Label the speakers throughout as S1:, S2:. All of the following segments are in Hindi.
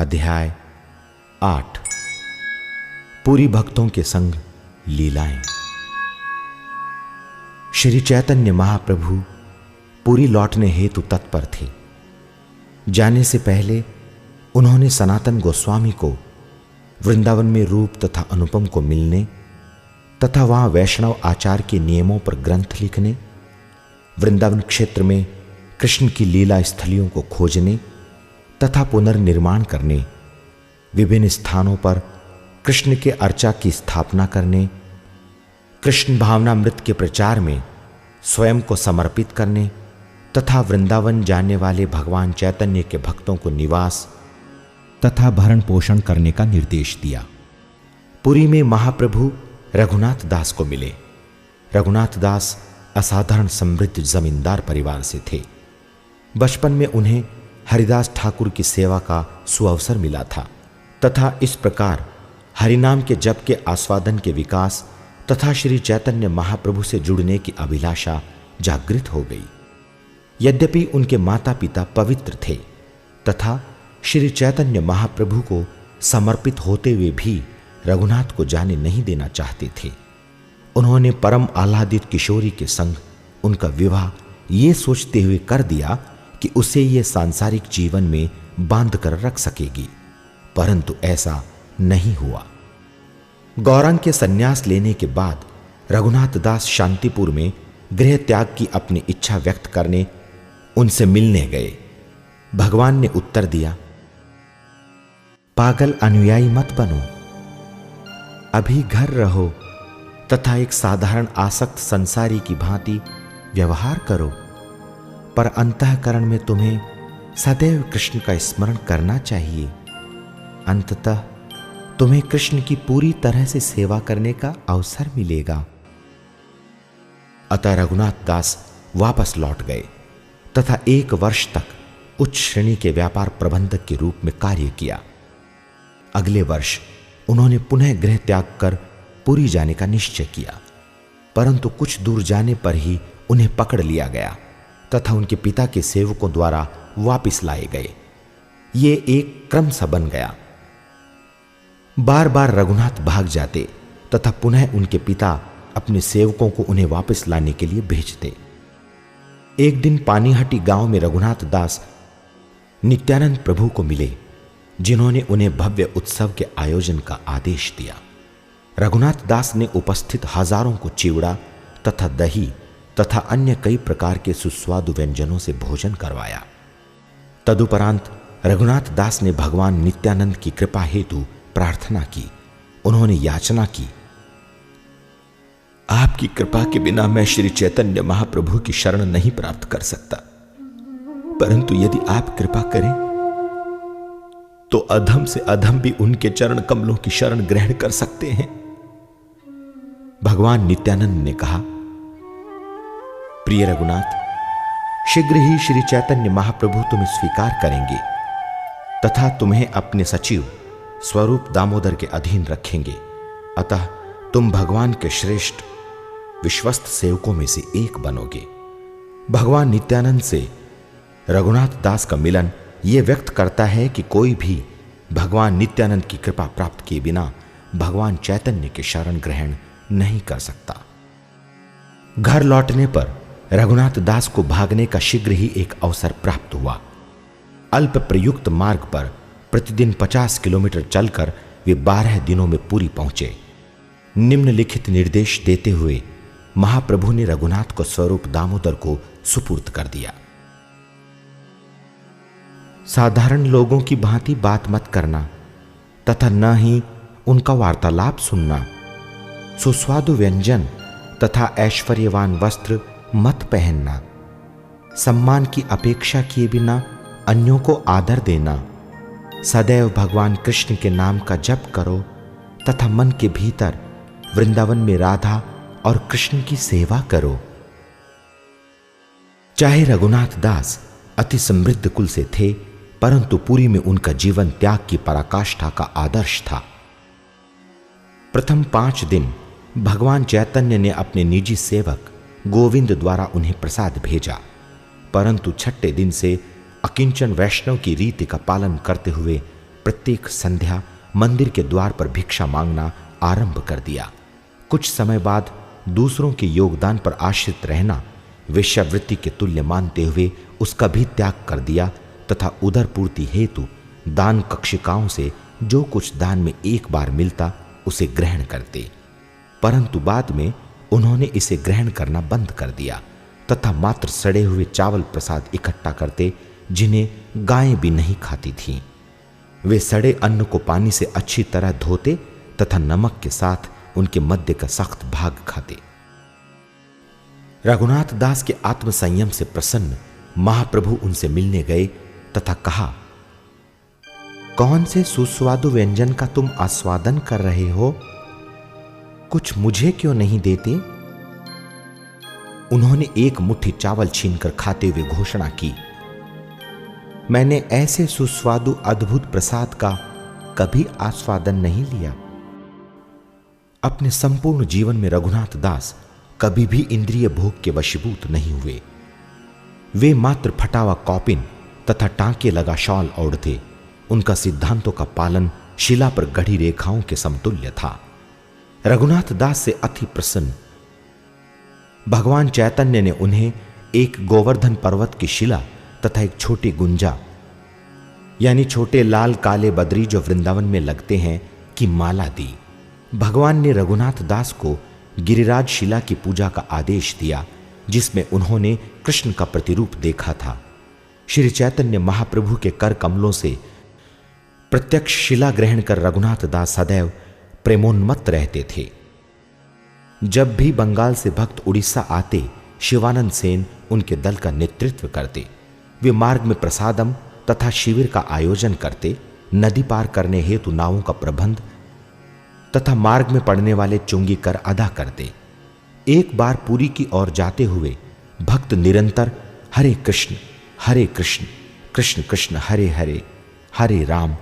S1: अध्याय 8। पूरी भक्तों के संग लीलाएं। श्री चैतन्य महाप्रभु पूरी लौटने हेतु तत्पर थे। जाने से पहले उन्होंने सनातन गोस्वामी को वृंदावन में रूप तथा अनुपम को मिलने तथा वहां वैष्णव आचार के नियमों पर ग्रंथ लिखने, वृंदावन क्षेत्र में कृष्ण की लीला स्थलियों को खोजने तथा पुनर्निर्माण करने, विभिन्न स्थानों पर कृष्ण के अर्चा की स्थापना करने, कृष्ण भावनामृत के प्रचार में स्वयं को समर्पित करने तथा वृंदावन जाने वाले भगवान चैतन्य के भक्तों को निवास तथा भरण पोषण करने का निर्देश दिया। पुरी में महाप्रभु रघुनाथ दास को मिले। रघुनाथ दास असाधारण समृद्ध जमींदार परिवार से थे। बचपन में उन्हें हरिदास ठाकुर की सेवा का सुअवसर मिला था तथा इस प्रकार हरिनाम के जप के आस्वादन के विकास तथा श्री चैतन्य महाप्रभु से जुड़ने की अभिलाषा जागृत हो गई। यद्यपि उनके माता पिता पवित्र थे तथा श्री चैतन्य महाप्रभु को समर्पित होते हुए भी रघुनाथ को जाने नहीं देना चाहते थे, उन्होंने परम आह्लादित किशोरी के संग उनका विवाह ये सोचते हुए कर दिया कि उसे ये सांसारिक जीवन में बांध कर रख सकेगी, परंतु ऐसा नहीं हुआ। गौरांग के सन्यास लेने के बाद रघुनाथ दास शांतिपुर में गृह त्याग की अपनी इच्छा व्यक्त करने उनसे मिलने गए। भगवान ने उत्तर दिया, पागल अनुयायी मत बनो, अभी घर रहो तथा एक साधारण आसक्त संसारी की भांति व्यवहार करो, पर अंतःकरण में तुम्हें सदैव कृष्ण का स्मरण करना चाहिए। अंततः तुम्हें कृष्ण की पूरी तरह से सेवा करने का अवसर मिलेगा। अतः रघुनाथ दास वापस लौट गए तथा 1 वर्ष तक उच्च श्रेणी के व्यापार प्रबंधक के रूप में कार्य किया। अगले वर्ष उन्होंने पुनः गृह त्याग कर पुरी जाने का निश्चय किया, परंतु कुछ दूर जाने पर ही उन्हें पकड़ लिया गया तथा उनके पिता के सेवकों द्वारा वापस लाए गए। ये एक क्रम सा बन गया। बार बार रघुनाथ भाग जाते तथा पुनः उनके पिता अपने सेवकों को उन्हें वापस लाने के लिए भेजते। एक दिन पानीहटी गांव में रघुनाथ दास नित्यानंद प्रभु को मिले, जिन्होंने उन्हें भव्य उत्सव के आयोजन का आदेश दिया। रघुनाथ दास ने उपस्थित हजारों को चिवड़ा तथा दही तथा अन्य कई प्रकार के सुस्वादु व्यंजनों से भोजन करवाया। तदुपरांत रघुनाथ दास ने भगवान नित्यानंद की कृपा हेतु प्रार्थना की। उन्होंने याचना की, आपकी कृपा के बिना मैं श्री चैतन्य महाप्रभु की शरण नहीं प्राप्त कर सकता, परंतु यदि आप कृपा करें तो अधम से अधम भी उनके चरण कमलों की शरण ग्रहण कर सकते हैं। भगवान नित्यानंद ने कहा, प्रिय रघुनाथ, शीघ्र ही श्री चैतन्य महाप्रभु तुम्हें स्वीकार करेंगे तथा तुम्हें अपने सचिव स्वरूप दामोदर के अधीन रखेंगे। अतः तुम भगवान के श्रेष्ठ विश्वस्त सेवकों में से एक बनोगे। भगवान नित्यानंद से रघुनाथ दास का मिलन यह व्यक्त करता है कि कोई भी भगवान नित्यानंद की कृपा प्राप्त किए बिना भगवान चैतन्य के शरण ग्रहण नहीं कर सकता। घर लौटने पर रघुनाथ दास को भागने का शीघ्र ही एक अवसर प्राप्त हुआ। अल्प प्रयुक्त मार्ग पर प्रतिदिन 50 किलोमीटर चलकर वे 12 दिनों में पुरी पहुंचे। निम्नलिखित निर्देश देते हुए महाप्रभु ने रघुनाथ को स्वरूप दामोदर को सुपुर्द कर दिया। साधारण लोगों की भांति बात मत करना तथा न ही उनका वार्तालाप सुनना। सुस्वादु व्यंजन तथा ऐश्वर्यवान वस्त्र मत पहनना। सम्मान की अपेक्षा किए बिना अन्यों को आदर देना। सदैव भगवान कृष्ण के नाम का जप करो तथा मन के भीतर वृंदावन में राधा और कृष्ण की सेवा करो। चाहे रघुनाथ दास अति समृद्ध कुल से थे, परंतु पुरी में उनका जीवन त्याग की पराकाष्ठा का आदर्श था। प्रथम 5 दिन भगवान चैतन्य ने अपने निजी सेवक गोविंद द्वारा उन्हें प्रसाद भेजा, परंतु 6ठे दिन से अकिंचन वैष्णव की रीति का पालन करते हुए प्रत्येक संध्या मंदिर के द्वार पर भिक्षा मांगना आरंभ कर दिया। कुछ समय बाद दूसरों के योगदान पर आश्रित रहना वेश्यावृत्ति के तुल्य मानते हुए उसका भी त्याग कर दिया तथा उदर पूर्ति हेतु दान कक्षिकाओं से जो कुछ दान में एक बार मिलता उसे ग्रहण करते, परंतु बाद में उन्होंने इसे ग्रहण करना बंद कर दिया तथा मात्र सड़े हुए चावल प्रसाद इकट्ठा करते जिन्हें गायें भी नहीं खाती थीं। वे सड़े अन्न को पानी से अच्छी तरह धोते तथा नमक के साथ उनके मध्य का सख्त भाग खाते। रघुनाथ दास के आत्मसंयम से प्रसन्न महाप्रभु उनसे मिलने गए तथा कहा, कौन से सुस्वादु व्यंजन का तुम आस्वादन कर रहे हो? कुछ मुझे क्यों नहीं देते? उन्होंने एक मुट्ठी चावल छीनकर खाते हुए घोषणा की, मैंने ऐसे सुस्वादु अद्भुत प्रसाद का कभी आस्वादन नहीं लिया। अपने संपूर्ण जीवन में रघुनाथ दास कभी भी इंद्रिय भोग के वशीभूत नहीं हुए। वे मात्र फटा हुआ कॉपिन तथा टांके लगा शॉल ओढ़ते। उनका सिद्धांतों का पालन शिला पर गढ़ी रेखाओं के समतुल्य था। रघुनाथ दास से अति प्रसन्न भगवान चैतन्य ने उन्हें एक गोवर्धन पर्वत की शिला तथा एक छोटी गुंजा यानी छोटे लाल काले बद्री जो वृंदावन में लगते हैं की माला दी। भगवान ने रघुनाथ दास को गिरिराज शिला की पूजा का आदेश दिया जिसमें उन्होंने कृष्ण का प्रतिरूप देखा था। श्री चैतन्य महाप्रभु के कर कमलों से प्रत्यक्ष शिला ग्रहण कर रघुनाथ दास सदैव प्रेमोन्मत्त रहते थे। जब भी बंगाल से भक्त उड़ीसा आते, शिवानंद सेन उनके दल का नेतृत्व करते। वे मार्ग में प्रसादम तथा शिविर का आयोजन करते, नदी पार करने हेतु नावों का प्रबंध तथा मार्ग में पड़ने वाले चुंगी कर अदा करते। एक बार पुरी की ओर जाते हुए भक्त निरंतर हरे कृष्ण कृष्ण कृष्ण हरे हरे, हरे राम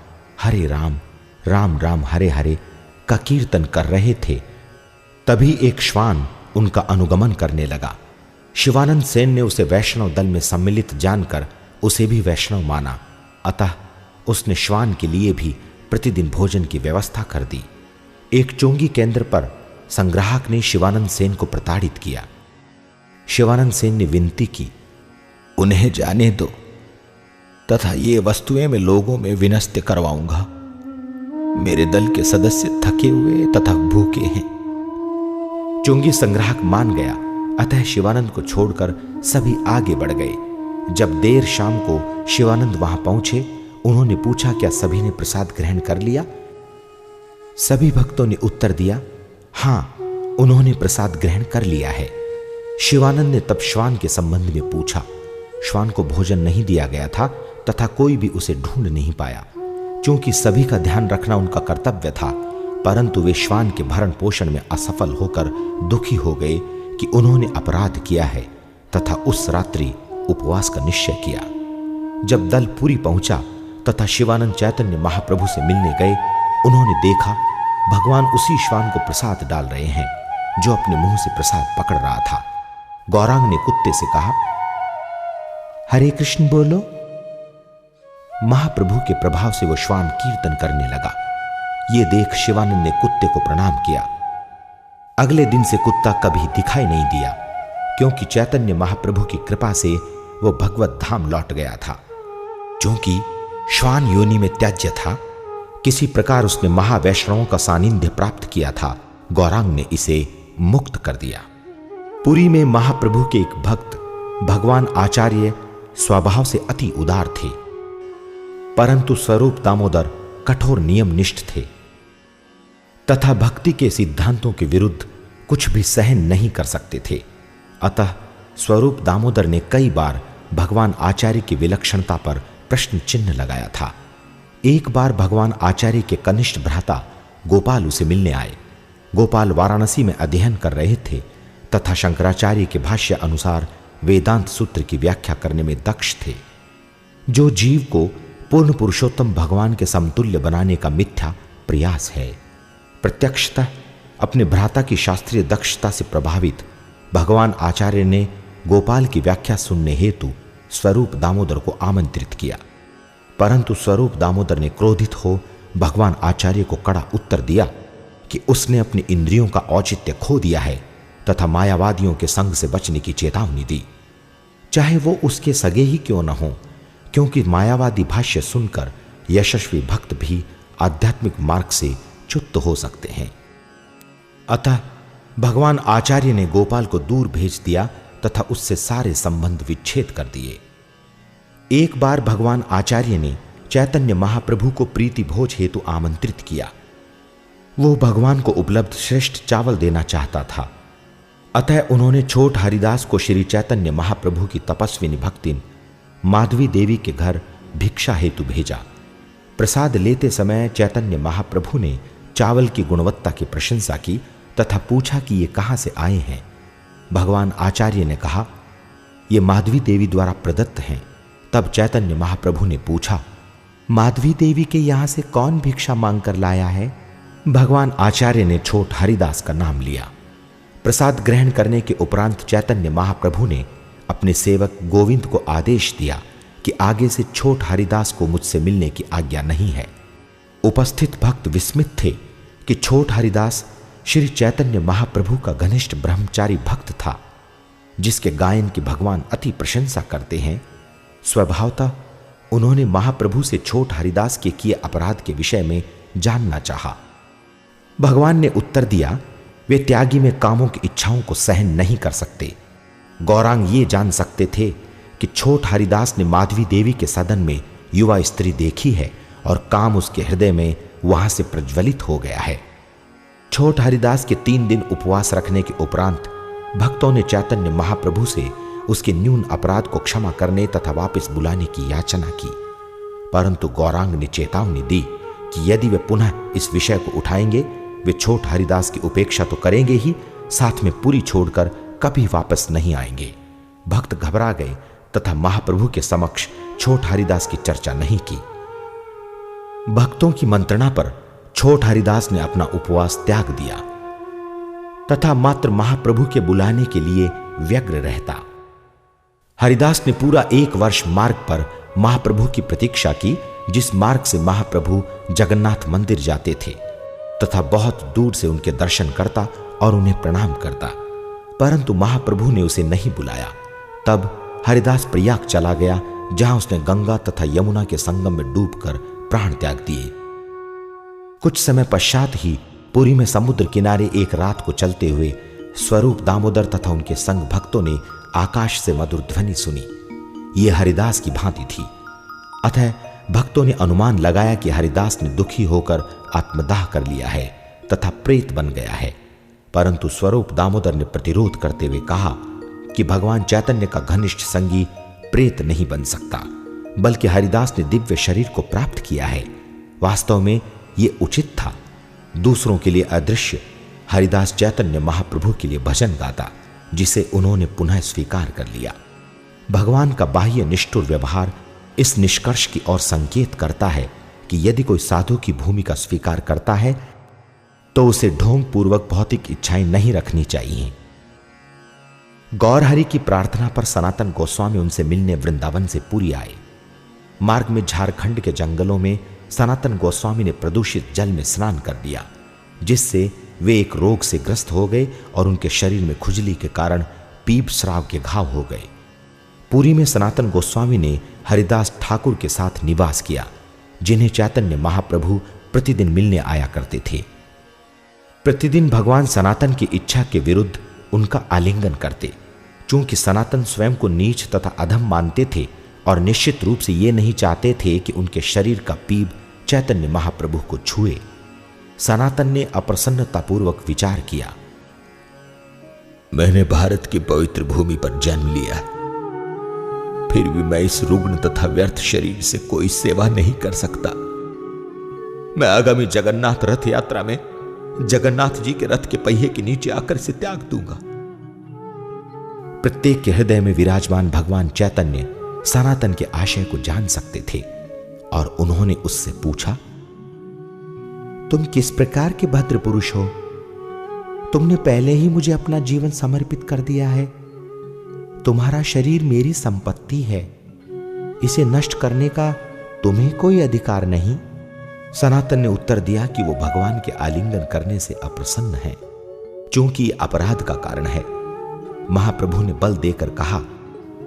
S1: राम राम हरे हरे का कीर्तन कर रहे थे। तभी एक श्वान उनका अनुगमन करने लगा। शिवानंद सेन ने उसे वैष्णव दल में सम्मिलित जानकर उसे भी वैष्णव माना, अतः उसने श्वान के लिए भी प्रतिदिन भोजन की व्यवस्था कर दी। एक चोंगी केंद्र पर संग्राहक ने शिवानंद सेन को प्रताड़ित किया। शिवानंद सेन ने विनती की, उन्हें जाने दो तथा ये वस्तुएं मैं लोगों में विनष्ट करवाऊंगा। मेरे दल के सदस्य थके हुए तथा भूखे हैं। चुंगी संग्राहक मान गया, अतः शिवानंद को छोड़कर सभी आगे बढ़ गए। जब देर शाम को शिवानंद वहां पहुंचे, उन्होंने पूछा, क्या सभी ने प्रसाद ग्रहण कर लिया? सभी भक्तों ने उत्तर दिया, हां, उन्होंने प्रसाद ग्रहण कर लिया है। शिवानंद ने तब श्वान के संबंध में पूछा। श्वान को भोजन नहीं दिया गया था तथा कोई भी उसे ढूंढ नहीं पाया। क्योंकि सभी का ध्यान रखना उनका कर्तव्य था, परंतु वे श्वान के भरण पोषण में असफल होकर दुखी हो गए कि उन्होंने अपराध किया है तथा उस रात्रि उपवास का निश्चय किया। जब दल पुरी पहुंचा तथा शिवानंद चैतन्य महाप्रभु से मिलने गए, उन्होंने देखा भगवान उसी श्वान को प्रसाद डाल रहे हैं जो अपने मुंह से प्रसाद पकड़ रहा था। गौरांग ने कुत्ते से कहा, हरे कृष्ण बोलो। महाप्रभु के प्रभाव से वो श्वान कीर्तन करने लगा। ये देख शिवानंद ने कुत्ते को प्रणाम किया। अगले दिन से कुत्ता कभी दिखाई नहीं दिया, क्योंकि चैतन्य महाप्रभु की कृपा से वो भगवत धाम लौट गया था। क्योंकि श्वान योनि में त्याज्य था, किसी प्रकार उसने महावैष्णवों का सानिध्य प्राप्त किया था। गौरांग ने इसे मुक्त कर दिया। पुरी में महाप्रभु के एक भक्त भगवान आचार्य स्वभाव से अति उदार थे, परंतु स्वरूप दामोदर कठोर नियम निष्ठ थे तथा भक्ति के सिद्धांतों के विरुद्ध कुछ भी सहन नहीं कर सकते थे। अतः स्वरूप दामोदर ने कई बार भगवान आचार्य की विलक्षणता पर प्रश्न चिन्ह लगाया था। एक बार भगवान आचार्य के कनिष्ठ भ्राता गोपाल उसे मिलने आए। गोपाल वाराणसी में अध्ययन कर रहे थे तथा शंकराचार्य के भाष्य अनुसार वेदांत सूत्र की व्याख्या करने में दक्ष थे। जो जीव को पूर्ण पुरुषोत्तम भगवान के समतुल्य बनाने का मिथ्या प्रयास है। प्रत्यक्षतः अपने भ्राता की शास्त्रीय दक्षता से प्रभावित भगवान आचार्य ने गोपाल की व्याख्या सुनने हेतु स्वरूप दामोदर को आमंत्रित किया। परंतु स्वरूप दामोदर ने क्रोधित हो भगवान आचार्य को कड़ा उत्तर दिया कि उसने अपनी इंद्रियों का औचित्य खो दिया है तथा मायावादियों के संग से बचने की चेतावनी दी, चाहे वो उसके सगे ही क्यों न हो, क्योंकि मायावादी भाष्य सुनकर यशस्वी भक्त भी आध्यात्मिक मार्ग से च्युत हो सकते हैं। अतः भगवान आचार्य ने गोपाल को दूर भेज दिया तथा उससे सारे संबंध विच्छेद कर दिए। एक बार भगवान आचार्य ने चैतन्य महाप्रभु को प्रीति भोज हेतु आमंत्रित किया। वो भगवान को उपलब्ध श्रेष्ठ चावल देना चाहता था, अतः उन्होंने छोट हरिदास को श्री चैतन्य महाप्रभु की तपस्विनी भक्तिन माधवी देवी के घर भिक्षा हेतु भेजा। प्रसाद लेते समय चैतन्य महाप्रभु ने चावल की गुणवत्ता की प्रशंसा की तथा पूछा कि ये कहां से आए हैं। भगवान आचार्य ने कहा, ये माधवी देवी द्वारा प्रदत्त हैं। तब चैतन्य महाप्रभु ने पूछा, माधवी देवी के यहां से कौन भिक्षा मांगकर लाया है? भगवान आचार्य ने छोट हरिदास का नाम लिया। प्रसाद ग्रहण करने के उपरांत चैतन्य महाप्रभु ने अपने सेवक गोविंद को आदेश दिया कि आगे से छोट हरिदास को मुझसे मिलने की आज्ञा नहीं है। उपस्थित भक्त विस्मित थे कि छोट हरिदास श्री चैतन्य महाप्रभु का घनिष्ठ ब्रह्मचारी भक्त था, जिसके गायन की भगवान अति प्रशंसा करते हैं। स्वभावतः उन्होंने महाप्रभु से छोट हरिदास के किए अपराध के विषय में जानना चाहा। भगवान ने उत्तर दिया, वे त्यागी में कामों की इच्छाओं को सहन नहीं कर सकते। गौरांग ये जान सकते थे कि छोट हरिदास ने माधवी देवी के सदन में युवा स्त्री देखी है और काम उसके हृदय में वहां से प्रज्वलित हो गया है। छोट हरिदास के 3 दिन उपवास रखने के उपरांत भक्तों ने चैतन्य महाप्रभु से उसके न्यून अपराध को क्षमा करने तथा वापस बुलाने की याचना की, परंतु गौरांग ने चेतावनी दी कि यदि वे पुनः इस विषय को उठाएंगे, वे छोट हरिदास की उपेक्षा तो करेंगे ही, साथ में पूरी छोड़कर कभी वापस नहीं आएंगे। भक्त घबरा गए तथा महाप्रभु के समक्ष छोट हरिदास की चर्चा नहीं की। भक्तों की मंत्रणा पर छोट हरिदास ने अपना उपवास त्याग दिया तथा मात्र महाप्रभु के बुलाने के लिए व्यग्र रहता। हरिदास ने पूरा 1 वर्ष मार्ग पर महाप्रभु की प्रतीक्षा की, जिस मार्ग से महाप्रभु जगन्नाथ मंदिर जाते थे, तथा बहुत दूर से उनके दर्शन करता और उन्हें प्रणाम करता, परंतु महाप्रभु ने उसे नहीं बुलाया। तब हरिदास प्रयाग चला गया, जहां उसने गंगा तथा यमुना के संगम में डूबकर प्राण त्याग दिए। कुछ समय पश्चात ही पुरी में समुद्र किनारे एक रात को चलते हुए स्वरूप दामोदर तथा उनके संग भक्तों ने आकाश से मधुर ध्वनि सुनी। ये हरिदास की भांति थी। अतः भक्तों ने अनुमान लगाया कि हरिदास ने दुखी होकर आत्मदाह कर लिया है तथा प्रेत बन गया है, परंतु स्वरूप दामोदर ने प्रतिरोध करते हुए कहा कि भगवान चैतन्य का घनिष्ठ संगी प्रेत नहीं बन सकता, बल्कि हरिदास ने दिव्य शरीर को प्राप्त किया है। वास्तव में ये उचित था। दूसरों के लिए अदृश्य हरिदास चैतन्य महाप्रभु के लिए भजन गाता, जिसे उन्होंने पुनः स्वीकार कर लिया। भगवान का बाह्य निष्ठुर व्यवहार इस निष्कर्ष की ओर संकेत करता है कि यदि कोई साधु की भूमिका स्वीकार करता है तो उसे ढोंग पूर्वक भौतिक इच्छाएं नहीं रखनी चाहिए। गौरहरि की प्रार्थना पर सनातन गोस्वामी उनसे मिलने वृंदावन से पुरी आए। मार्ग में झारखंड के जंगलों में सनातन गोस्वामी ने प्रदूषित जल में स्नान कर दिया, जिससे वे एक रोग से ग्रस्त हो गए और उनके शरीर में खुजली के कारण पीप स्राव के घाव हो गए। पुरी में सनातन गोस्वामी ने हरिदास ठाकुर के साथ निवास किया, जिन्हें चैतन्य महाप्रभु प्रतिदिन मिलने आया करते थे। प्रतिदिन भगवान सनातन की इच्छा के विरुद्ध उनका आलिंगन करते, चूंकि सनातन स्वयं को नीच तथा अधम मानते थे और निश्चित रूप से ये नहीं चाहते थे कि उनके शरीर का पीप चैतन्य महाप्रभु को छुए। सनातन ने अप्रसन्नतापूर्वक विचार किया, मैंने भारत की पवित्र भूमि पर जन्म लिया, फिर भी मैं इस रुग्ण तथा व्यर्थ शरीर से कोई सेवा नहीं कर सकता। मैं आगामी जगन्नाथ रथ यात्रा में जगन्नाथ जी के रथ के पहिए के नीचे आकर इसे त्याग दूंगा। प्रत्येक के हृदय में विराजमान भगवान चैतन्य सनातन के आशय को जान सकते थे और उन्होंने उससे पूछा, तुम किस प्रकार के भद्र पुरुष हो? तुमने पहले ही मुझे अपना जीवन समर्पित कर दिया है। तुम्हारा शरीर मेरी संपत्ति है, इसे नष्ट करने का तुम्हें कोई अधिकार नहीं। सनातन ने उत्तर दिया कि वो भगवान के आलिंगन करने से अप्रसन्न है, क्योंकि अपराध का कारण है। महाप्रभु ने बल देकर कहा,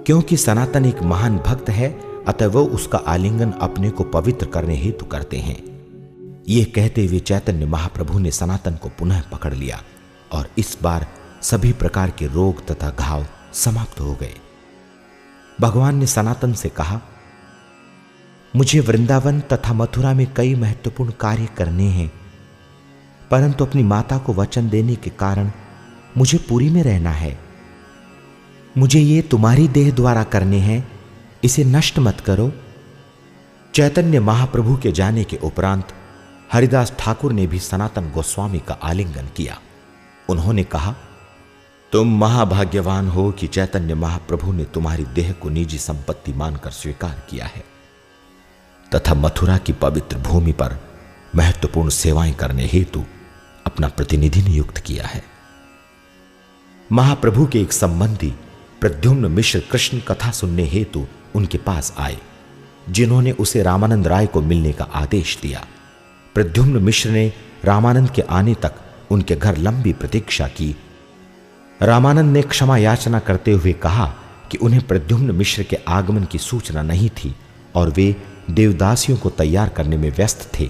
S1: क्योंकि सनातन एक महान भक्त है, अतः वो उसका आलिंगन अपने को पवित्र करने हेतु करते हैं। ये कहते हुए चैतन्य महाप्रभु ने सनातन को पुनः पकड़ लिया और इस बार सभी प्रकार के रोग तथा घाव समाप्त हो गए। भगवान ने सनातन से कहा, मुझे वृंदावन तथा मथुरा में कई महत्वपूर्ण कार्य करने हैं, परंतु अपनी माता को वचन देने के कारण मुझे पुरी में रहना है। मुझे ये तुम्हारी देह द्वारा करने हैं, इसे नष्ट मत करो। चैतन्य महाप्रभु के जाने के उपरांत हरिदास ठाकुर ने भी सनातन गोस्वामी का आलिंगन किया। उन्होंने कहा, तुम महाभाग्यवान हो कि चैतन्य महाप्रभु ने तुम्हारी देह को निजी संपत्ति मानकर स्वीकार किया है तथा मथुरा की पवित्र भूमि पर महत्वपूर्ण सेवाएं करने हेतु अपना प्रतिनिधि नियुक्त किया है। महाप्रभु के एक संबंधी प्रद्युम्न मिश्र कृष्ण कथा सुनने हेतु उनके पास आए, जिन्होंने उसे रामानंद राय को मिलने का आदेश दिया। प्रद्युम्न मिश्र ने रामानंद के आने तक उनके घर लंबी प्रतीक्षा की। रामानंद ने क्षमा याचना करते हुए कहा कि उन्हें प्रद्युम्न मिश्र के आगमन की सूचना नहीं थी और वे देवदासियों को तैयार करने में व्यस्त थे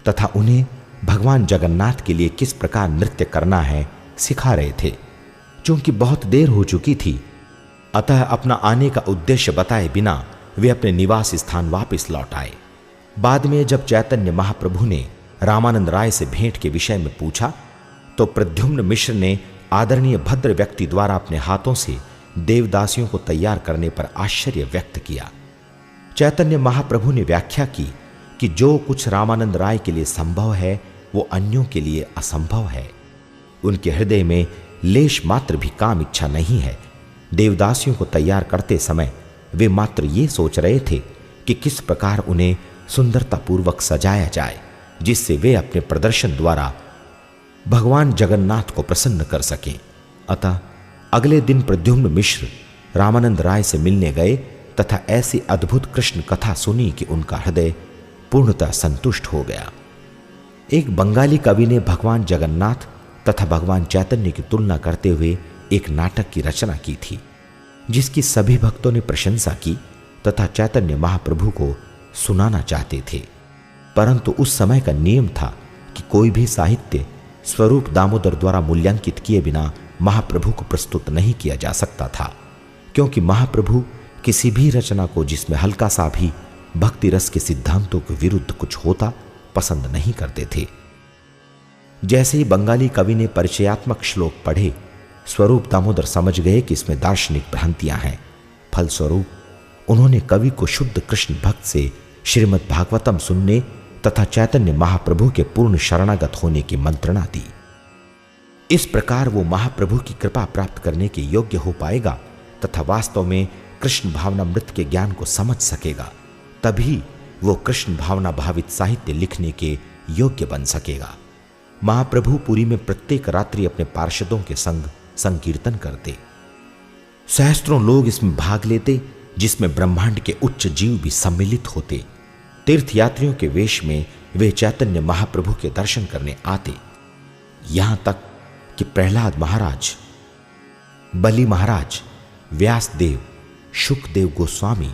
S1: तथा उन्हें भगवान जगन्नाथ के लिए किस प्रकार नृत्य करना है सिखा रहे थे। चूंकि बहुत देर हो चुकी थी, अतः अपना आने का उद्देश्य बताए बिना वे अपने निवास स्थान वापस लौट आए। बाद में जब चैतन्य महाप्रभु ने रामानंद राय से भेंट के विषय में पूछा, तो प्रद्युम्न मिश्र ने आदरणीय भद्र व्यक्ति द्वारा अपने हाथों से देवदासियों को तैयार करने पर आश्चर्य व्यक्त किया। चैतन्य महाप्रभु ने व्याख्या की कि जो कुछ रामानंद राय के लिए संभव है वो अन्यों के लिए असंभव है। उनके हृदय में लेश मात्र भी काम इच्छा नहीं है। देवदासियों को तैयार करते समय वे मात्र ये सोच रहे थे कि किस प्रकार उन्हें सुंदरतापूर्वक सजाया जाए, जिससे वे अपने प्रदर्शन द्वारा भगवान जगन्नाथ को प्रसन्न कर सकें। अतः अगले दिन प्रद्युम्न मिश्र रामानंद राय से मिलने गए तथा ऐसी अद्भुत कृष्ण कथा सुनी कि उनका हृदय पूर्णतः संतुष्ट हो गया। एक बंगाली कवि ने भगवान जगन्नाथ तथा भगवान चैतन्य की तुलना करते हुए एक नाटक की रचना की थी, जिसकी सभी भक्तों ने प्रशंसा की तथा चैतन्य महाप्रभु को सुनाना चाहते थे। परंतु उस समय का नियम था कि कोई भी साहित्य स्वरूप दामोदर द्वारा मूल्यांकित किए बिना महाप्रभु को प्रस्तुत नहीं किया जा सकता था, क्योंकि महाप्रभु किसी भी रचना को जिसमें हल्का सा भी भक्ति रस के सिद्धांतों के विरुद्ध कुछ होता पसंद नहीं करते थे। जैसे ही बंगाली कवि ने परिचयात्मक श्लोक पढ़े, स्वरूप दामोदर समझ गए कि इसमें दार्शनिक भ्रांतियां हैं। फलस्वरूप उन्होंने कवि को शुद्ध कृष्ण भक्त से श्रीमद् भागवतम सुनने तथा चैतन्य महाप्रभु के पूर्ण शरणागत होने की मंत्रणा दी। इस प्रकार वो महाप्रभु की कृपा प्राप्त करने के योग्य हो पाएगा तथा वास्तव में कृष्ण भावनामृत के ज्ञान को समझ सकेगा। तभी वो कृष्ण भावना भावित साहित्य लिखने के योग्य बन सकेगा। महाप्रभु पुरी में प्रत्येक रात्रि अपने पार्षदों के संग संकीर्तन करते। सहस्त्रों लोग इसमें भाग लेते, जिसमें ब्रह्मांड के उच्च जीव भी सम्मिलित होते। तीर्थयात्रियों के वेश में वे चैतन्य महाप्रभु के दर्शन करने आते। यहां तक कि प्रहलाद महाराज, बलि महाराज, व्यासदेव, शुकदेव गोस्वामी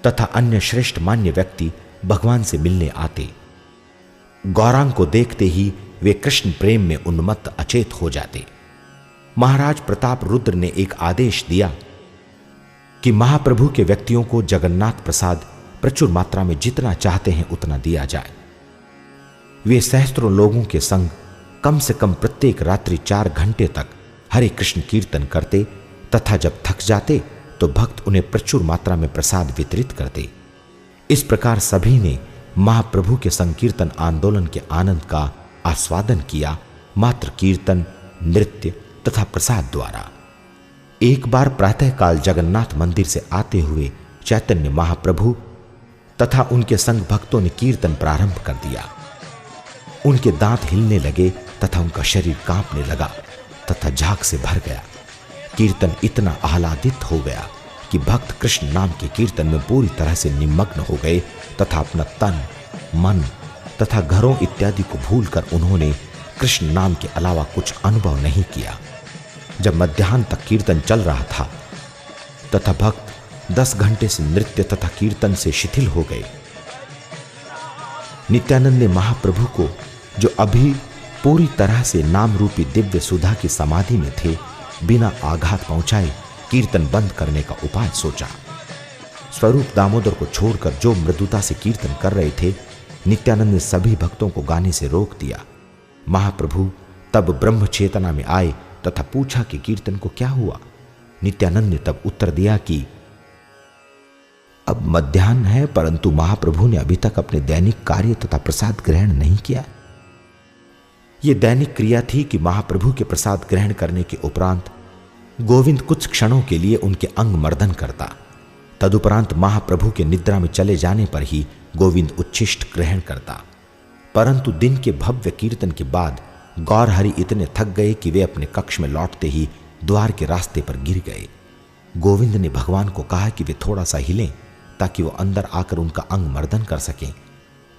S1: तथा अन्य श्रेष्ठ मान्य व्यक्ति भगवान से मिलने आते। गौरांग को देखते ही वे कृष्ण प्रेम में उन्मत्त अचेत हो जाते। महाराज प्रताप रुद्र ने एक आदेश दिया कि महाप्रभु के व्यक्तियों को जगन्नाथ प्रसाद प्रचुर मात्रा में जितना चाहते हैं उतना दिया जाए। वे सहस्त्रों लोगों के संग कम से कम प्रत्येक रात्रि 4 घंटे तक हरे कृष्ण कीर्तन करते तथा जब थक जाते तो भक्त उन्हें प्रचुर मात्रा में प्रसाद वितरित करते। इस प्रकार सभी ने महाप्रभु के संकीर्तन आंदोलन के आनंद का आस्वादन किया, मात्र कीर्तन, नृत्य तथा प्रसाद द्वारा। एक बार प्रातःकाल जगन्नाथ मंदिर से आते हुए चैतन्य महाप्रभु तथा उनके संग भक्तों ने कीर्तन प्रारंभ कर दिया। उनके दांत हिलने लगे तथा उनका शरीर कांपने लगा तथा झाग से भर गया। कीर्तन इतना आह्लादित हो गया कि भक्त कृष्ण नाम के कीर्तन में पूरी तरह से निमग्न हो गए तथा अपना तन, मन तथा घरों इत्यादि को भूलकर उन्होंने कृष्ण नाम के अलावा कुछ अनुभव नहीं किया। जब मध्याह्न तक कीर्तन चल रहा था तथा भक्त 10 घंटे से नृत्य तथा कीर्तन से शिथिल हो गए, नित्यानंद ने महाप्रभु को, जो अभी पूरी तरह से नाम रूपी दिव्य सुधा की समाधि में थे, बिना आघात पहुंचाए कीर्तन बंद करने का उपाय सोचा। स्वरूप दामोदर को छोड़कर जो मृदुता से कीर्तन कर रहे थे, नित्यानंद ने सभी भक्तों को गाने से रोक दिया। महाप्रभु तब ब्रह्म चेतना में आए तथा पूछा कि कीर्तन को क्या हुआ। नित्यानंद ने तब उत्तर दिया कि अब मध्याह्न है, परंतु महाप्रभु ने अभी तक अपने दैनिक कार्य तथा प्रसाद ग्रहण नहीं किया। यह दैनिक क्रिया थी कि महाप्रभु के प्रसाद ग्रहण करने के उपरांत गोविंद कुछ क्षणों के लिए उनके अंग मर्दन करता। तदुपरांत महाप्रभु के निद्रा में चले जाने पर ही गोविंद उच्छिष्ट ग्रहण करता। परंतु दिन के भव्य कीर्तन के बाद गौरहरि इतने थक गए कि वे अपने कक्ष में लौटते ही द्वार के रास्ते पर गिर गए। गोविंद ने भगवान को कहा कि वे थोड़ा सा हिलें ताकि वो अंदर आकर उनका अंग मर्दन कर सकें।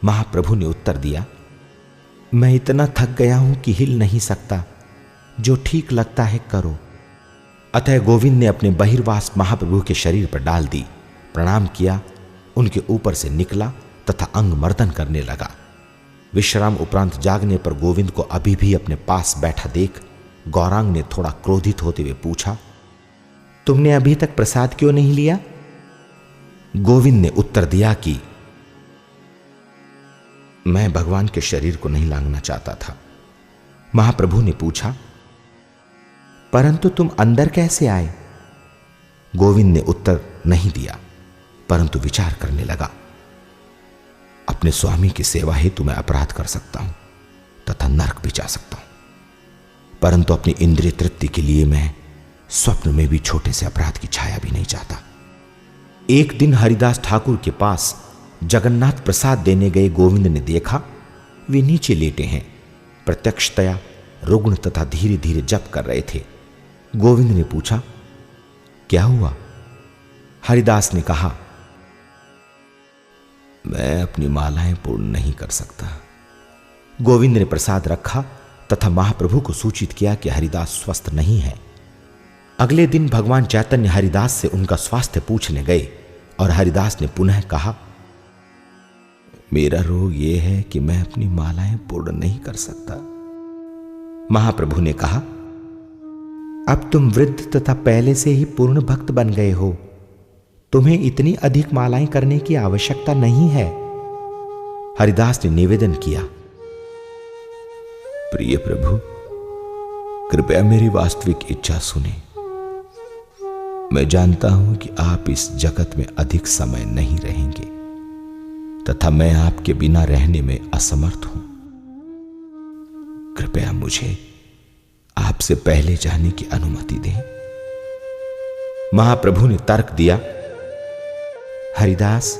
S1: महाप्रभु ने उत्तर दिया, मैं इतना थक गया हूं कि हिल नहीं सकता, जो ठीक लगता है करो। अतः गोविंद ने अपने बहिर्वास महाप्रभु के शरीर पर डाल दी, प्रणाम किया, उनके ऊपर से निकला तथा अंग मर्दन करने लगा। विश्राम उपरांत जागने पर गोविंद को अभी भी अपने पास बैठा देख गौरांग ने थोड़ा क्रोधित होते हुए पूछा, तुमने अभी तक प्रसाद क्यों नहीं लिया? गोविंद ने उत्तर दिया कि मैं भगवान के शरीर को नहीं लांघना चाहता था। महाप्रभु ने पूछा, परंतु तुम अंदर कैसे आए? गोविंद ने उत्तर नहीं दिया, परंतु विचार करने लगा, अपने स्वामी की सेवा हेतु मैं अपराध कर सकता हूं तथा नरक भी जा सकता हूं, परंतु अपनी इंद्रिय तृप्ति के लिए मैं स्वप्न में भी छोटे से अपराध की छाया भी नहीं चाहता। एक दिन हरिदास ठाकुर के पास जगन्नाथ प्रसाद देने गए गोविंद ने देखा वे नीचे लेटे हैं, प्रत्यक्षतया रुग्ण तथा धीरे धीरे जप कर रहे थे। गोविंद ने पूछा, क्या हुआ? हरिदास ने कहा, मैं अपनी मालाएं पूर्ण नहीं कर सकता। गोविंद ने प्रसाद रखा तथा महाप्रभु को सूचित किया कि हरिदास स्वस्थ नहीं है। अगले दिन भगवान चैतन्य हरिदास से उनका स्वास्थ्य पूछने गए और हरिदास ने पुनः कहा, मेरा रोग यह है कि मैं अपनी मालाएं पूर्ण नहीं कर सकता। महाप्रभु ने कहा, अब तुम वृद्ध तथा पहले से ही पूर्ण भक्त बन गए हो, तुम्हें इतनी अधिक मालाएं करने की आवश्यकता नहीं है। हरिदास ने निवेदन किया, प्रिय प्रभु, कृपया मेरी वास्तविक इच्छा सुने। मैं जानता हूं कि आप इस जगत में अधिक समय नहीं रहेंगे तथा मैं आपके बिना रहने में असमर्थ हूं। कृपया मुझे आपसे पहले जाने की अनुमति दें। महाप्रभु ने तर्क दिया, हरिदास,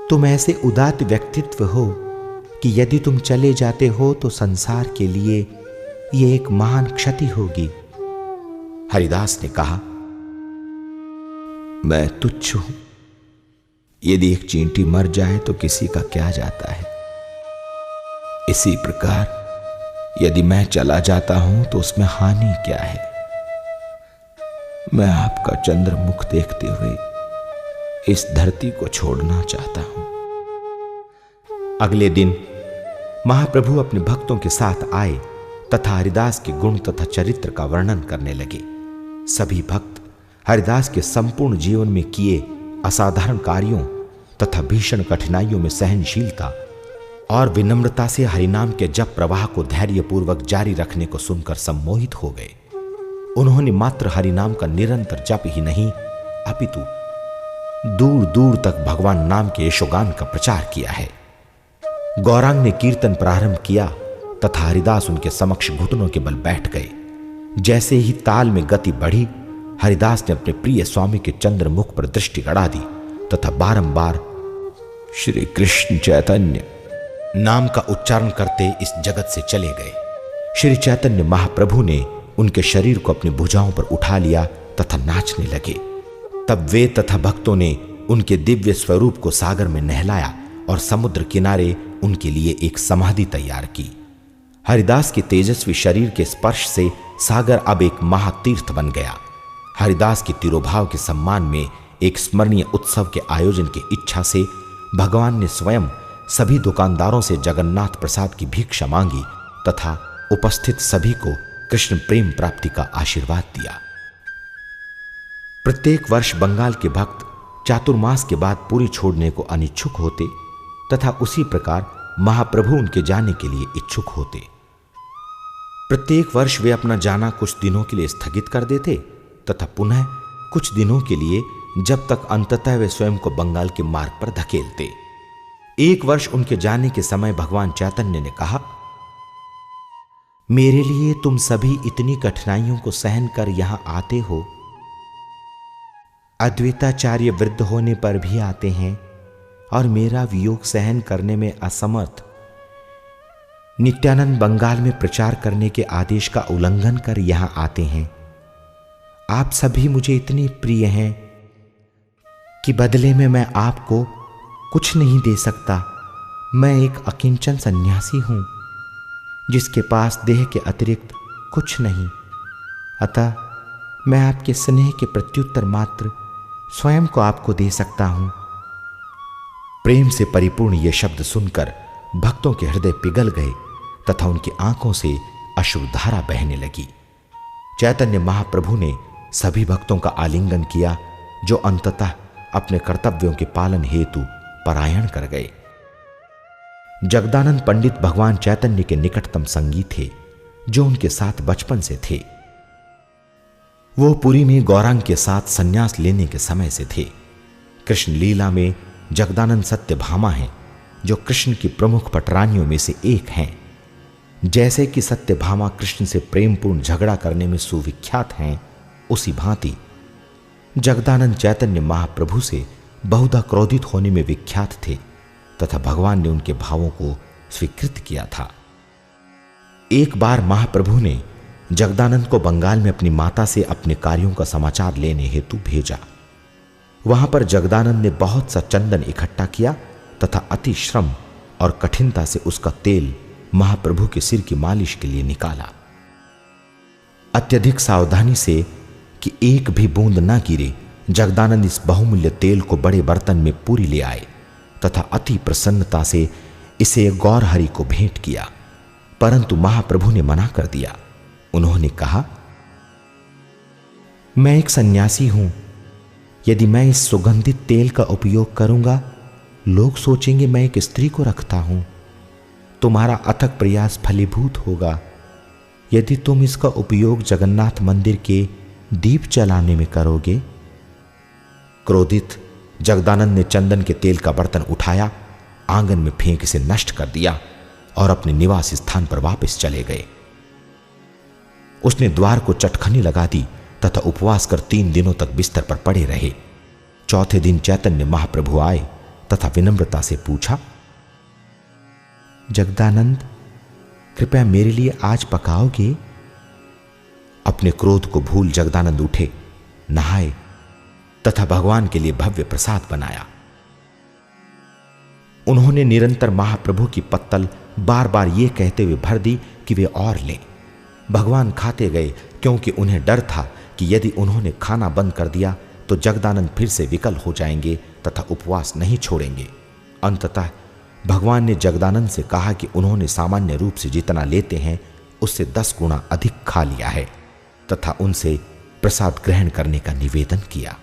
S1: तुम ऐसे उदात्त व्यक्तित्व हो कि यदि तुम चले जाते हो तो संसार के लिए यह एक महान क्षति होगी। हरिदास ने कहा, मैं तुच्छ हूं, यदि एक चींटी मर जाए तो किसी का क्या जाता है। इसी प्रकार यदि मैं चला जाता हूं तो उसमें हानि क्या है। मैं आपका चंद्रमुख देखते हुए इस धरती को छोड़ना चाहता हूं। अगले दिन महाप्रभु अपने भक्तों के साथ आए तथा हरिदास के गुण तथा चरित्र का वर्णन करने लगे। सभी भक्त हरिदास के संपूर्ण जीवन में किए असाधारण कार्यों तथा भीषण कठिनाइयों में सहनशीलता और विनम्रता से हरिनाम के जप प्रवाह को धैर्यपूर्वक जारी रखने को सुनकर सम्मोहित हो गए। उन्होंने मात्र हरिनाम का निरंतर जप ही नहीं, अपितु दूर दूर तक भगवान नाम के यशोगान का प्रचार किया है। गौरांग ने कीर्तन प्रारंभ किया तथा हरिदास उनके समक्ष घुटनों के बल बैठ गए। जैसे ही ताल में गति बढ़ी, हरिदास ने अपने प्रिय स्वामी के चंद्रमुख पर दृष्टि गड़ा दी तथा बारंबार श्री कृष्ण चैतन्य नाम का उच्चारण करते इस जगत से चले गए। श्री चैतन्य महाप्रभु ने उनके शरीर को अपनी भुजाओं पर उठा लिया तथा नाचने लगे। तब वे तथा भक्तों ने उनके दिव्य स्वरूप को सागर में नहलाया और समुद्र किनारे उनके लिए एक समाधि तैयार की। हरिदास के तेजस्वी शरीर के स्पर्श से सागर अब एक महातीर्थ बन गया। हरिदास के तिरोभाव के सम्मान में एक स्मरणीय उत्सव के आयोजन की इच्छा से भगवान ने स्वयं सभी दुकानदारों से जगन्नाथ प्रसाद की भिक्षा मांगी तथा उपस्थित सभी को कृष्ण प्रेम प्राप्ति का आशीर्वाद दिया। प्रत्येक वर्ष बंगाल के भक्त चातुर्मास के बाद पुरी छोड़ने को अनिच्छुक होते तथा उसी प्रकार महाप्रभु उनके जाने के लिए इच्छुक होते। प्रत्येक वर्ष वे अपना जाना कुछ दिनों के लिए स्थगित कर देते तथा पुनः कुछ दिनों के लिए, जब तक अंततः वे स्वयं को बंगाल के मार्ग पर धकेलते। एक वर्ष उनके जाने के समय भगवान चैतन्य ने कहा, मेरे लिए तुम सभी इतनी कठिनाइयों को सहन कर यहां आते हो, अद्वैताचार्य वृद्ध होने पर भी आते हैं और मेरा वियोग सहन करने में असमर्थ नित्यानंद बंगाल में प्रचार करने के आदेश का उल्लंघन कर यहां आते हैं। आप सभी मुझे इतने प्रिय हैं कि बदले में मैं आपको कुछ नहीं दे सकता। मैं एक अकिंचन सन्यासी हूं जिसके पास देह के अतिरिक्त कुछ नहीं, अतः मैं आपके स्नेह के प्रत्युत्तर मात्र स्वयं को आपको दे सकता हूं। प्रेम से परिपूर्ण ये शब्द सुनकर भक्तों के हृदय पिघल गए तथा उनकी आंखों से अश्रुधारा बहने लगी। चैतन्य महाप्रभु ने सभी भक्तों का आलिंगन किया जो अंततः अपने कर्तव्यों के पालन हेतु परायण कर गए। जगदानंद पंडित भगवान चैतन्य के निकटतम संगी थे जो उनके साथ बचपन से थे। वो पुरी में गौरांग के साथ संन्यास लेने के समय से थे। कृष्ण लीला में जगदानंद सत्यभामा हैं जो कृष्ण की प्रमुख पटरानियों में से एक हैं। जैसे कि सत्यभामा कृष्ण से प्रेमपूर्ण झगड़ा करने में सुविख्यात हैं, उसी भांति जगदानंद चैतन्य महाप्रभु से बहुधा क्रोधित होने में विख्यात थे तथा भगवान ने उनके भावों को स्वीकृत किया था। एक बार महाप्रभु ने जगदानंद को बंगाल में अपनी माता से अपने कार्यों का समाचार लेने हेतु भेजा। वहां पर जगदानंद ने बहुत सा चंदन इकट्ठा किया तथा अति श्रम और कठिनता से उसका तेल महाप्रभु के सिर की मालिश के लिए निकाला। अत्यधिक सावधानी से कि एक भी बूंद न गिरे, जगदानंद इस बहुमूल्य तेल को बड़े बर्तन में पूरी ले आए तथा अति प्रसन्नता से इसे गौरहरि को भेंट किया, परंतु महाप्रभु ने मना कर दिया। उन्होंने कहा, मैं एक सन्यासी हूं, यदि मैं इस सुगंधित तेल का उपयोग करूंगा लोग सोचेंगे मैं एक स्त्री को रखता हूं। तुम्हारा अथक प्रयास फलीभूत होगा यदि तुम इसका उपयोग जगन्नाथ मंदिर के दीप जलाने में करोगे। क्रोधित जगदानंद ने चंदन के तेल का बर्तन उठाया, आंगन में फेंक इसे नष्ट कर दिया और अपने निवास स्थान पर वापस चले गए। उसने द्वार को चटखनी लगा दी तथा उपवास कर 3 दिनों तक बिस्तर पर पड़े रहे। चौथे दिन चैतन्य महाप्रभु आए तथा विनम्रता से पूछा, जगदानंद, कृपया मेरे लिए आज पकाओगे? अपने क्रोध को भूल जगदानंद उठे, नहाए तथा भगवान के लिए भव्य प्रसाद बनाया। उन्होंने निरंतर महाप्रभु की पत्तल बार बार ये कहते हुए भर दी कि वे और लें। भगवान खाते गए क्योंकि उन्हें डर था कि यदि उन्होंने खाना बंद कर दिया तो जगदानंद फिर से विकल हो जाएंगे तथा उपवास नहीं छोड़ेंगे। अंततः भगवान ने जगदानंद से कहा कि उन्होंने सामान्य रूप से जितना लेते हैं उससे 10 गुना अधिक खा लिया है तथा उनसे प्रसाद ग्रहण करने का निवेदन किया।